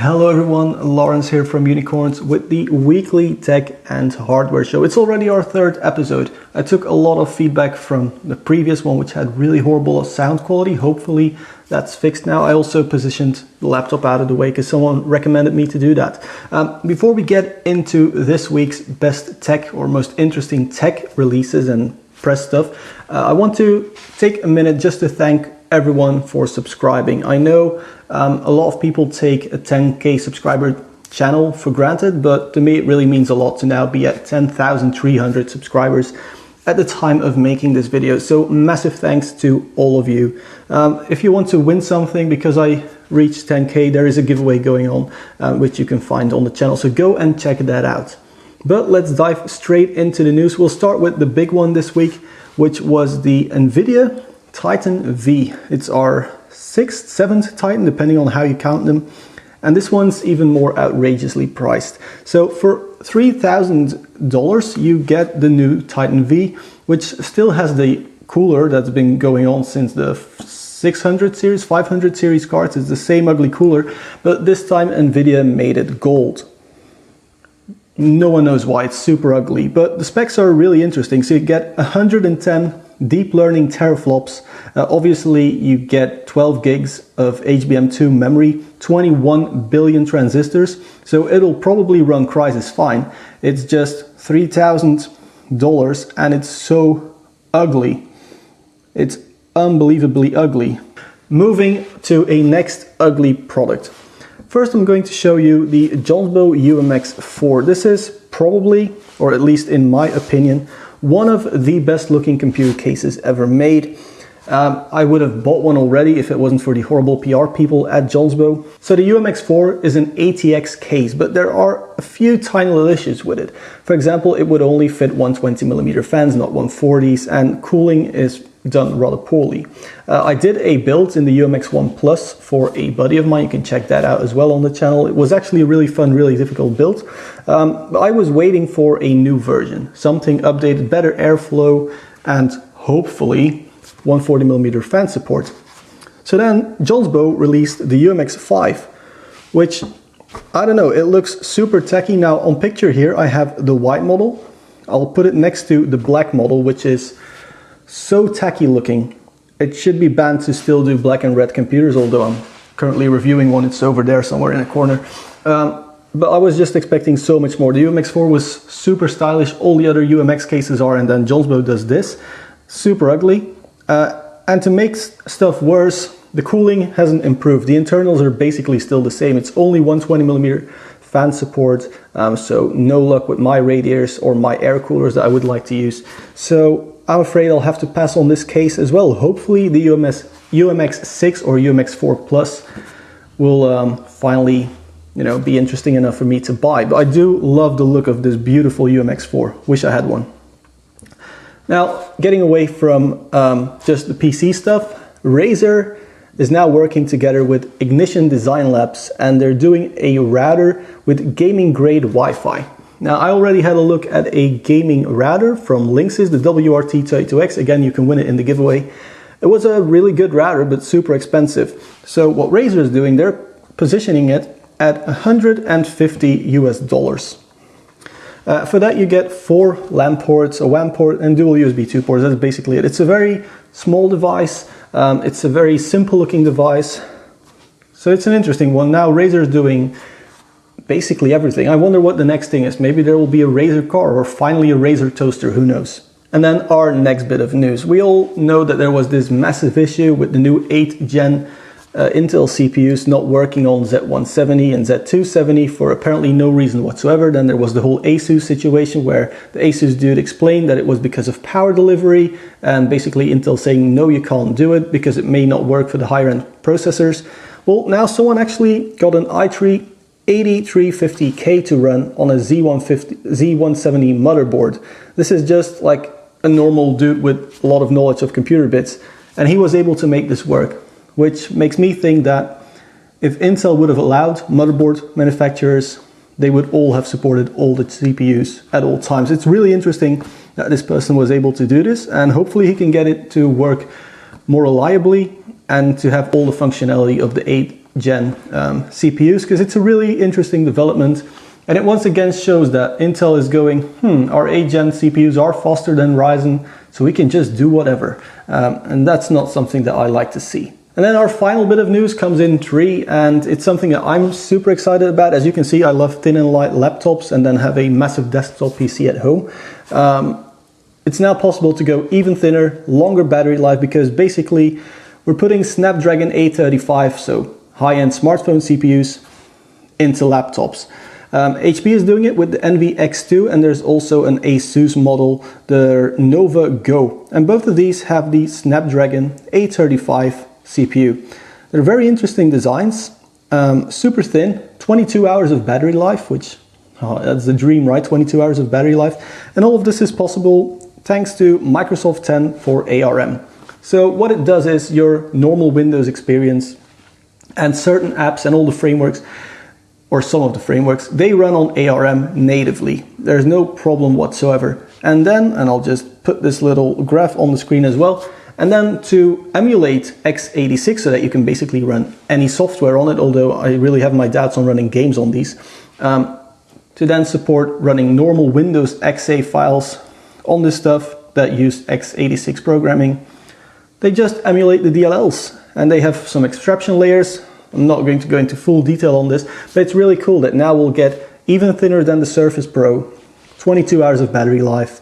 Hello everyone, Lawrence here from Unicorns with the weekly tech and hardware show. It's already our third episode. I took a lot of feedback from the previous one, which had really horrible sound quality. Hopefully that's fixed now. I also positioned the laptop out of the way because someone recommended me to do that. Before we get into this week's best tech or most interesting tech releases and press stuff, I want to take a minute just to thank everyone for subscribing. I know a lot of people take a 10K subscriber channel for granted, but to me it really means a lot to now be at 10,300 subscribers at the time of making this video. So massive thanks to all of you. If you want to win something because I reached 10K, there is a giveaway going on, which you can find on the channel. So go and check that out. But let's dive straight into the news. We'll start with the big one this week, which was the nVidia Titan V. It's our 6th, 7th Titan, depending on how you count them. And this one's even more outrageously priced. So for $3,000, you get the new Titan V, which still has the cooler that's been going on since the 600 series, 500 series cards. It's the same ugly cooler, but this time nVidia made it gold. No one knows why, it's super ugly, but the specs are really interesting. So you get 110 deep learning teraflops. Obviously you get 12 gigs of HBM2 memory, 21 billion transistors, so it'll probably run Crysis fine. It's just $3,000 and it's so ugly. It's unbelievably ugly. Moving to a next ugly product. First, I'm going to show you the Jonsbo UMX4. This is probably, or at least in my opinion, one of the best looking computer cases ever made. I would have bought one already if it wasn't for the horrible PR people at Jonsbo. So the UMX4 is an ATX case, but there are a few tiny little issues with it. For example, it would only fit 120mm fans, not 140s, and cooling is done rather poorly. I did a build in the UMX1 Plus for a buddy of mine. You can check that out as well on the channel. It was actually a really fun, really difficult build. But I was waiting for a new version, something updated, better airflow, and hopefully 140mm fan support. So then Jonsbo released the UMX5, which, I don't know, it looks super tacky. Now on picture here I have the white model. I'll put it next to the black model, which is so tacky looking. It should be banned to still do black and red computers, although I'm currently reviewing one. It's over there somewhere in a corner. But I was just expecting so much more. The UMX4 was super stylish. All the other UMX cases are, and then Jonsbo does this. Super ugly. And to make stuff worse, the cooling hasn't improved. The internals are basically still the same. It's only 120mm fan support, so no luck with my radiators or my air coolers that I would like to use. So I'm afraid I'll have to pass on this case as well. Hopefully the UMX6 or UMX4 Plus will finally, be interesting enough for me to buy. But I do love the look of this beautiful UMX4. Wish I had one. Now, getting away from just the PC stuff, Razer is now working together with Ignition Design Labs, and they're doing a router with gaming grade Wi-Fi. Now, I already had a look at a gaming router from Linksys, the WRT32X. Again, you can win it in the giveaway. It was a really good router, but super expensive. So what Razer is doing, they're positioning it at $150 US. For that, you get 4 LAN ports, a WAN port, and dual USB 2 ports. That's basically it. It's a very small device. It's a very simple looking device. So it's an interesting one. Now Razer is doing basically everything. I wonder what the next thing is. Maybe there will be a Razer car or finally a Razer toaster, who knows. And then our next bit of news. We all know that there was this massive issue with the new 8th gen Intel CPUs not working on Z170 and Z270 for apparently no reason whatsoever. Then there was the whole ASUS situation where the ASUS dude explained that it was because of power delivery, and basically Intel saying no, you can't do it because it may not work for the higher end processors. Well, now someone actually got an i3 8350K to run on a Z170 motherboard. This is just like a normal dude with a lot of knowledge of computer bits, and he was able to make this work, which makes me think that if Intel would have allowed motherboard manufacturers, they would all have supported all the CPUs at all times. It's really interesting that this person was able to do this, and hopefully he can get it to work more reliably and to have all the functionality of the 8 gen CPUs, because it's a really interesting development. And it once again shows that Intel is going, our 8th gen CPUs are faster than Ryzen, so we can just do whatever. And that's not something that I like to see. And then our final bit of news comes in 3, and it's something that I'm super excited about. As you can see, I love thin and light laptops and then have a massive desktop PC at home. It's now possible to go even thinner, longer battery life, because basically we're putting Snapdragon 835, so high-end smartphone CPUs, into laptops. HP is doing it with the NVX2, and there's also an Asus model, the Nova Go. And both of these have the Snapdragon 835 CPU. They're very interesting designs, super thin, 22 hours of battery life, which, that's the dream, right? 22 hours of battery life. And all of this is possible thanks to Microsoft 10 for ARM. So what it does is your normal Windows experience and certain apps and all the frameworks, or some of the frameworks, they run on ARM natively. There's no problem whatsoever. And then, and I'll just put this little graph on the screen as well, and then to emulate x86 so that you can basically run any software on it, although I really have my doubts on running games on these, to then support running normal Windows XA files on this stuff that use x86 programming. They just emulate the DLLs, and they have some extraction layers. I'm not going to go into full detail on this, but it's really cool that now we'll get even thinner than the Surface Pro, 22 hours of battery life,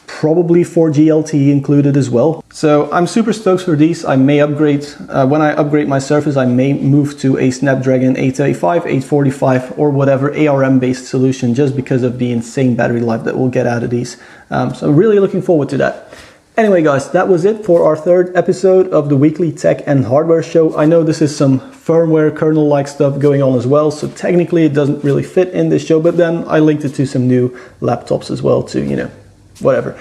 probably 4G LTE included as well. So I'm super stoked for these. I may upgrade, when I upgrade my Surface, I may move to a Snapdragon 835, 845 or whatever ARM based solution, just because of the insane battery life that we'll get out of these. So I'm really looking forward to that. Anyway guys, that was it for our 3rd episode of the weekly tech and hardware show. I know this is some firmware kernel-like stuff going on as well, so technically it doesn't really fit in this show, but then I linked it to some new laptops as well to, you know, whatever.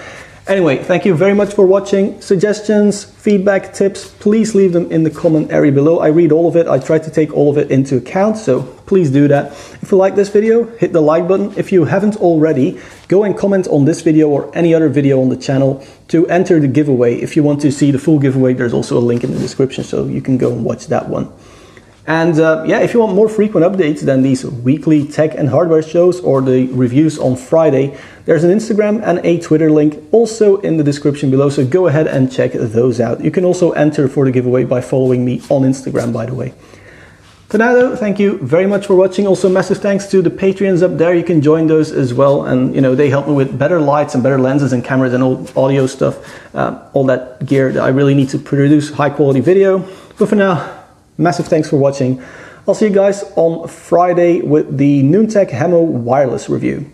Anyway, thank you very much for watching. Suggestions, feedback, tips, please leave them in the comment area below. I read all of it. I try to take all of it into account, so please do that. If you like this video, hit the like button. If you haven't already, go and comment on this video or any other video on the channel to enter the giveaway. If you want to see the full giveaway, there's also a link in the description, so you can go and watch that one. And yeah, if you want more frequent updates than these weekly tech and hardware shows or the reviews on Friday, there's an Instagram and a Twitter link also in the description below, so go ahead and check those out. You can also enter for the giveaway by following me on Instagram, by the way. For now though, thank you very much for watching. Also massive thanks to the Patreons up there. You can join those as well, and you know, they help me with better lights and better lenses and cameras and all audio stuff, all that gear that I really need to produce high quality video. But for now, massive thanks for watching. I'll see you guys on Friday with the Noontech Hemo wireless review.